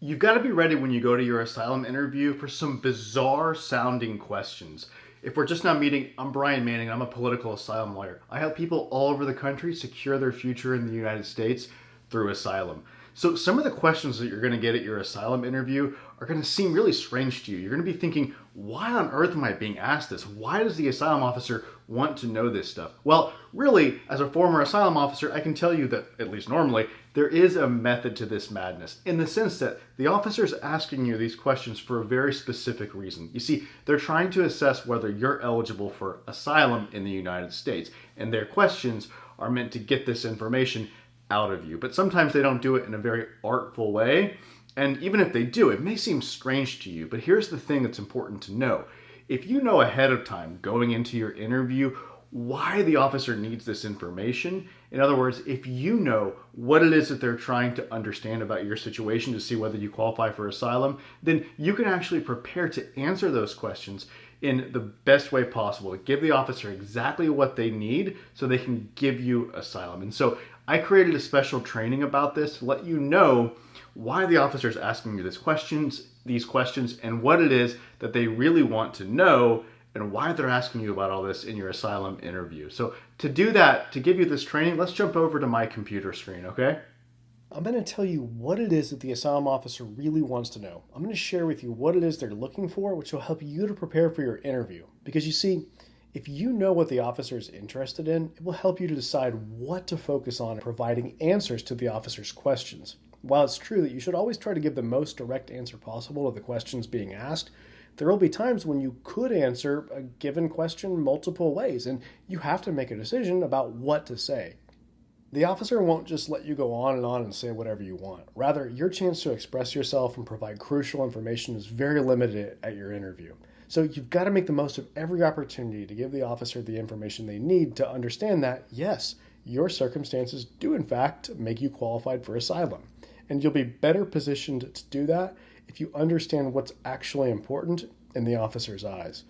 You've got to be ready when you go to your asylum interview for some bizarre sounding questions. If we're just now meeting, I'm Brian Manning. I'm a political asylum lawyer. I help people all over the country secure their future in the United States through asylum. So, some of the questions that you're going to get at your asylum interview are going to seem really strange to you. You're going to be thinking, why on earth am I being asked this? Why does the asylum officer want to know this stuff? Well, really, as a former asylum officer, I can tell you that, at least normally, there is a method to this madness in the sense that the officer is asking you these questions for a very specific reason. You see, they're trying to assess whether you're eligible for asylum in the United States, and their questions are meant to get this information out of you. But sometimes they don't do it in a very artful way. And even if they do, it may seem strange to you. But here's the thing that's important to know. If you know ahead of time going into your interview why the officer needs this information, in other words, if you know what it is that they're trying to understand about your situation to see whether you qualify for asylum, then you can actually prepare to answer those questions in the best way possible to give the officer exactly what they need so they can give you asylum. And so I created a special training about this to let you know why the officer is asking you these questions, and what it is that they really want to know and why they're asking you about all this in your asylum interview. So to do that, to give you this training, let's jump over to my computer screen, okay? I'm going to tell you what it is that the asylum officer really wants to know. I'm going to share with you what it is they're looking for, which will help you to prepare for your interview. Because you see, if you know what the officer is interested in, it will help you to decide what to focus on in providing answers to the officer's questions. While it's true that you should always try to give the most direct answer possible to the questions being asked, there will be times when you could answer a given question multiple ways, and you have to make a decision about what to say. The officer won't just let you go on and say whatever you want. Rather, your chance to express yourself and provide crucial information is very limited at your interview. So you've got to make the most of every opportunity to give the officer the information they need to understand that, yes, your circumstances do in fact make you qualified for asylum. And you'll be better positioned to do that if you understand what's actually important in the officer's eyes.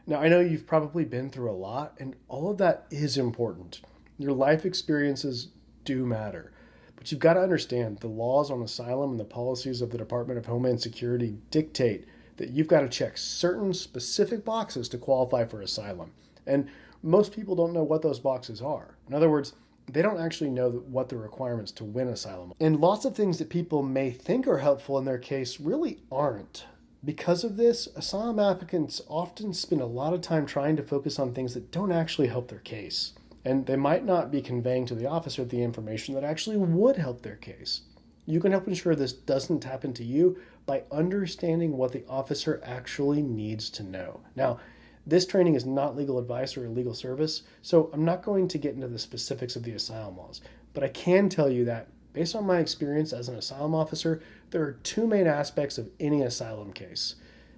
Now, I know you've probably been through a lot, and all of that is important. Your life experiences do matter. But you've got to understand the laws on asylum and the policies of the Department of Homeland Security dictate that you've got to check certain specific boxes to qualify for asylum. And most people don't know what those boxes are. In other words, they don't actually know what the requirements to win asylum are. And lots of things that people may think are helpful in their case really aren't. Because of this, asylum applicants often spend a lot of time trying to focus on things that don't actually help their case. And they might not be conveying to the officer the information that actually would help their case. You can help ensure this doesn't happen to you by understanding what the officer actually needs to know. Now, this training is not legal advice or a legal service, so I'm not going to get into the specifics of the asylum laws. But I can tell you that, based on my experience as an asylum officer, there are two main aspects of any asylum case.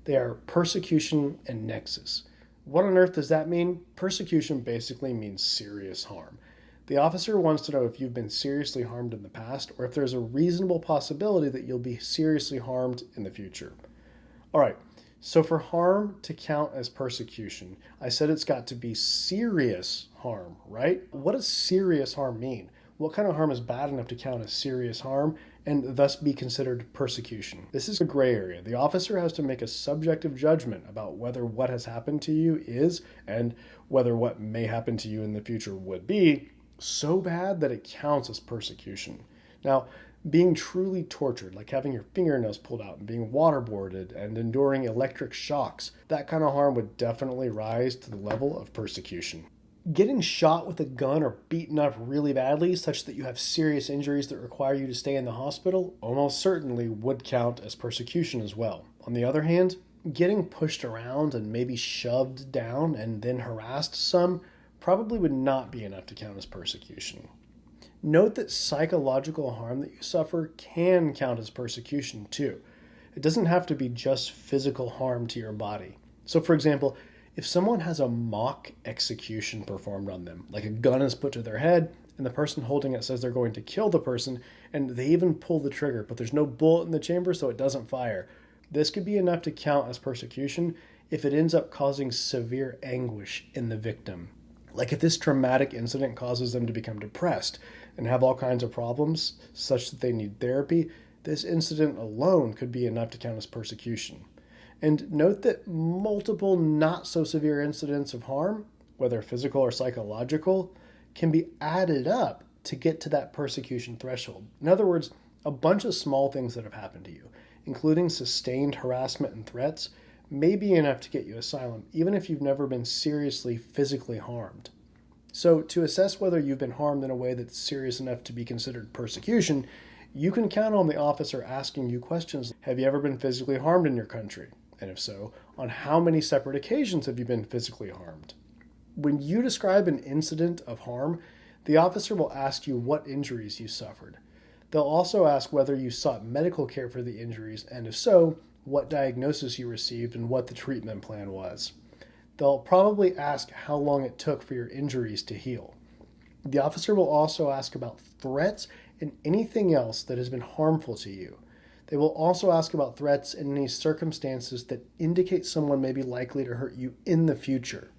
They are persecution and nexus. What on earth does that mean? Persecution basically means serious harm. The officer wants to know if you've been seriously harmed in the past or if there's a reasonable possibility that you'll be seriously harmed in the future. All right. So for harm to count as persecution, I said it's got to be serious harm, right? What does serious harm mean? What kind of harm is bad enough to count as serious harm and thus be considered persecution? This is a gray area. The officer has to make a subjective judgment about whether what has happened to you is, and whether what may happen to you in the future would be, so bad that it counts as persecution. Now, being truly tortured, like having your fingernails pulled out and being waterboarded and enduring electric shocks, that kind of harm would definitely rise to the level of persecution. Getting shot with a gun or beaten up really badly such that you have serious injuries that require you to stay in the hospital almost certainly would count as persecution as well. On the other hand, getting pushed around and maybe shoved down and then harassed some probably would not be enough to count as persecution. Note that psychological harm that you suffer can count as persecution too. It doesn't have to be just physical harm to your body. So for example, if someone has a mock execution performed on them, like a gun is put to their head and the person holding it says they're going to kill the person and they even pull the trigger, but there's no bullet in the chamber so it doesn't fire, this could be enough to count as persecution if it ends up causing severe anguish in the victim. Like if this traumatic incident causes them to become depressed and have all kinds of problems such that they need therapy, This incident alone could be enough to count as persecution. And note that multiple not so severe incidents of harm, whether physical or psychological, can be added up to get to that persecution threshold. In other words, a bunch of small things that have happened to you, including sustained harassment and threats, may be enough to get you asylum, even if you've never been seriously physically harmed. So, to assess whether you've been harmed in a way that's serious enough to be considered persecution, you can count on the officer asking you questions. Have you ever been physically harmed in your country? And if so, on how many separate occasions have you been physically harmed? When you describe an incident of harm, the officer will ask you what injuries you suffered. They'll also ask whether you sought medical care for the injuries, and if so, what diagnosis you received and what the treatment plan was. They'll probably ask how long it took for your injuries to heal. The officer will also ask about threats and anything else that has been harmful to you. They will also ask about threats and any circumstances that indicate someone may be likely to hurt you in the future.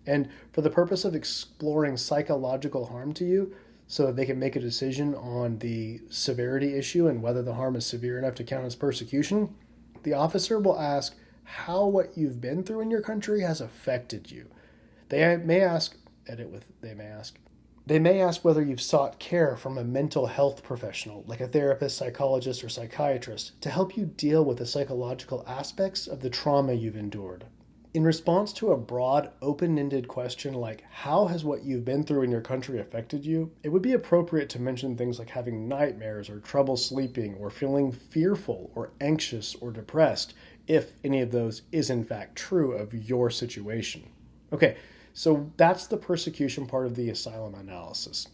And for the purpose of exploring psychological harm to you, so that they can make a decision on the severity issue and whether the harm is severe enough to count as persecution, the officer will ask how what you've been through in your country has affected you. They may ask whether you've sought care from a mental health professional, like a therapist, psychologist, or psychiatrist, to help you deal with the psychological aspects of the trauma you've endured. In response to a broad, open-ended question like, how has what you've been through in your country affected you? It would be appropriate to mention things like having nightmares or trouble sleeping or feeling fearful or anxious or depressed, if any of those is in fact true of your situation. Okay, so that's the persecution part of the asylum analysis.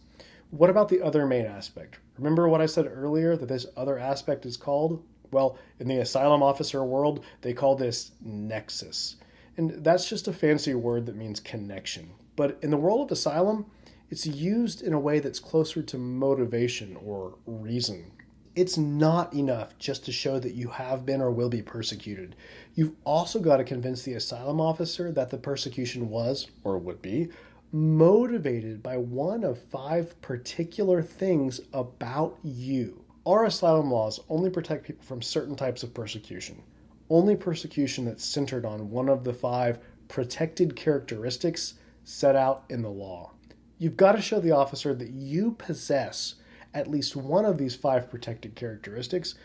What about the other main aspect? Remember what I said earlier that this other aspect is called? Well, in the asylum officer world, they call this nexus. And that's just a fancy word that means connection. But in the world of asylum, it's used in a way that's closer to motivation or reason. It's not enough just to show that you have been or will be persecuted. You've also got to convince the asylum officer that the persecution was, or would be, motivated by one of 5 particular things about you. Our asylum laws only protect people from certain types of persecution. Only persecution that's centered on one of the 5 protected characteristics set out in the law. You've got to show the officer that you possess at least one of these 5 protected characteristics,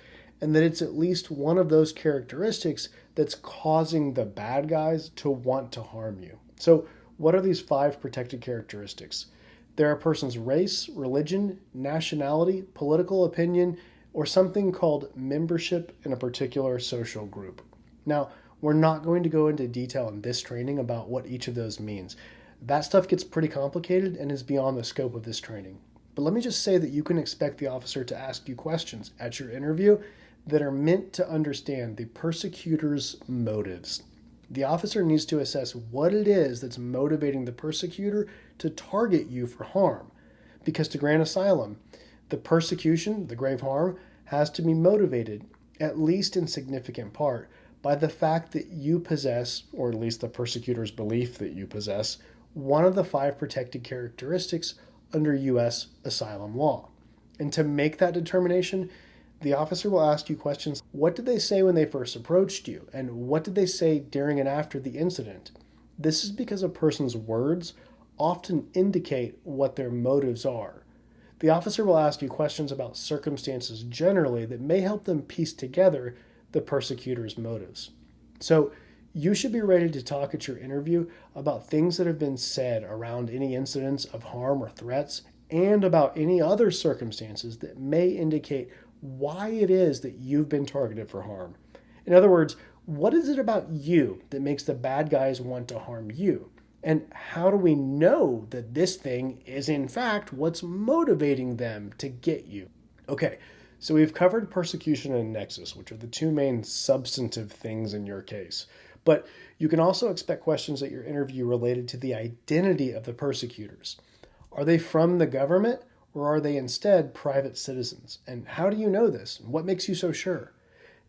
and that it's at least one of those characteristics that's causing the bad guys to want to harm you. So, what are these 5 protected characteristics? They're a person's race, religion, nationality, political opinion, or something called membership in a particular social group. Now, we're not going to go into detail in this training about what each of those means. That stuff gets pretty complicated and is beyond the scope of this training. But let me just say that you can expect the officer to ask you questions at your interview that are meant to understand the persecutor's motives. The officer needs to assess what it is that's motivating the persecutor to target you for harm. Because to grant asylum, the persecution, the grave harm, has to be motivated, at least in significant part, by the fact that you possess, or at least the persecutor's belief that you possess, one of the 5 protected characteristics under U.S. asylum law. And to make that determination, the officer will ask you questions. What did they say when they first approached you? And what did they say during and after the incident? This is because a person's words often indicate what their motives are. The officer will ask you questions about circumstances generally that may help them piece together the persecutor's motives. So you should be ready to talk at your interview about things that have been said around any incidents of harm or threats, and about any other circumstances that may indicate why it is that you've been targeted for harm. In other words, what is it about you that makes the bad guys want to harm you? And how do we know that this thing is in fact what's motivating them to get you? Okay, so we've covered persecution and nexus, which are the 2 main substantive things in your case. But you can also expect questions at your interview related to the identity of the persecutors. Are they from the government, or are they instead private citizens? And how do you know this? What makes you so sure?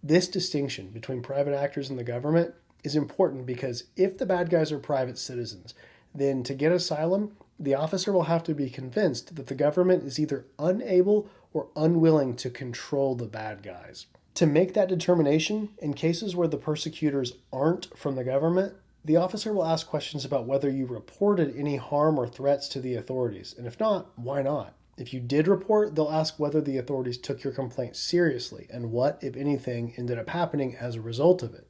This distinction between private actors and the government is important because if the bad guys are private citizens, then to get asylum, the officer will have to be convinced that the government is either unable or unwilling to control the bad guys. To make that determination, in cases where the persecutors aren't from the government, the officer will ask questions about whether you reported any harm or threats to the authorities, and if not, why not? If you did report, they'll ask whether the authorities took your complaint seriously and what, if anything, ended up happening as a result of it.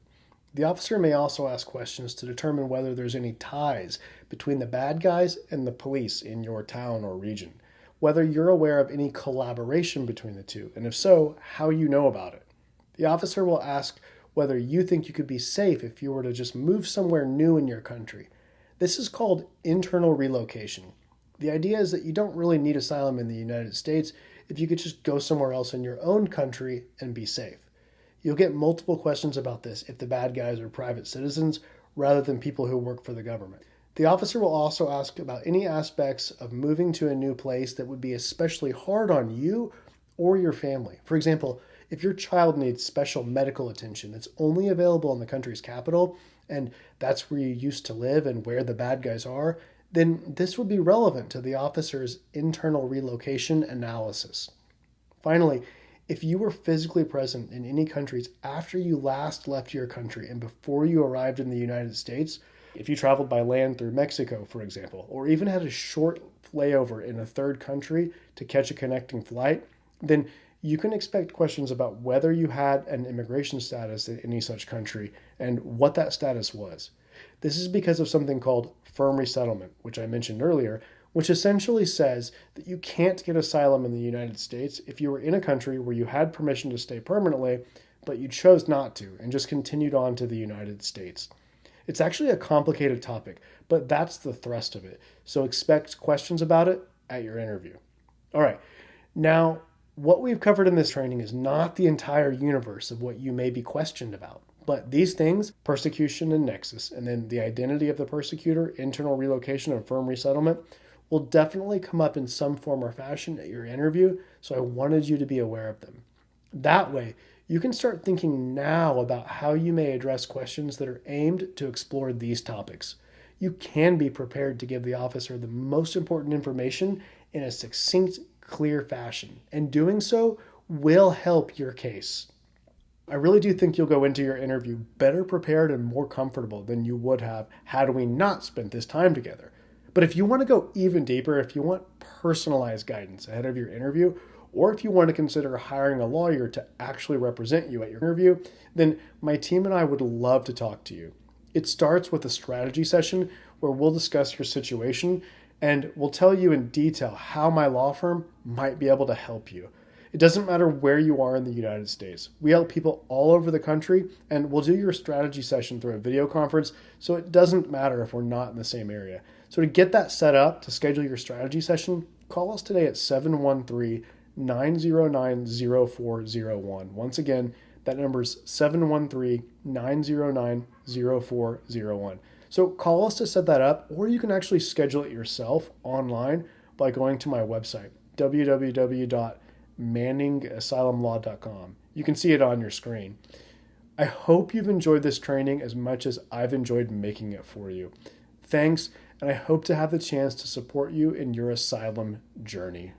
The officer may also ask questions to determine whether there's any ties between the bad guys and the police in your town or region, whether you're aware of any collaboration between the two, and if so, how you know about it. The officer will ask whether you think you could be safe if you were to just move somewhere new in your country. This is called internal relocation. The idea is that you don't really need asylum in the United States if you could just go somewhere else in your own country and be safe. You'll get multiple questions about this if the bad guys are private citizens rather than people who work for the government. The officer will also ask about any aspects of moving to a new place that would be especially hard on you or your family. For example, if your child needs special medical attention that's only available in the country's capital, and that's where you used to live and where the bad guys are, then this would be relevant to the officer's internal relocation analysis. Finally, if you were physically present in any countries after you last left your country and before you arrived in the United States, if you traveled by land through Mexico, for example, or even had a short layover in a third country to catch a connecting flight, then you can expect questions about whether you had an immigration status in any such country and what that status was. This is because of something called firm resettlement, which I mentioned earlier, which essentially says that you can't get asylum in the United States if you were in a country where you had permission to stay permanently, but you chose not to and just continued on to the United States. It's actually a complicated topic, but that's the thrust of it. So expect questions about it at your interview. All right, now, what we've covered in this training is not the entire universe of what you may be questioned about. But these things, persecution and nexus, and then the identity of the persecutor, internal relocation, and firm resettlement, will definitely come up in some form or fashion at your interview, so I wanted you to be aware of them. That way, you can start thinking now about how you may address questions that are aimed to explore these topics. You can be prepared to give the officer the most important information in a succinct, clear fashion, and doing so will help your case. I really do think you'll go into your interview better prepared and more comfortable than you would have had we not spent this time together. But if you want to go even deeper, if you want personalized guidance ahead of your interview, or if you want to consider hiring a lawyer to actually represent you at your interview, then my team and I would love to talk to you. It starts with a strategy session where we'll discuss your situation and we'll tell you in detail how my law firm might be able to help you. It doesn't matter where you are in the United States. We help people all over the country, and we'll do your strategy session through a video conference, so it doesn't matter if we're not in the same area. So to get that set up, to schedule your strategy session, call us today at 713-909-0401. Once again, that number is 713-909-0401. So call us to set that up, or you can actually schedule it yourself online by going to my website, www.manningasylumlaw.com. You can see it on your screen. I hope you've enjoyed this training as much as I've enjoyed making it for you. Thanks, and I hope to have the chance to support you in your asylum journey.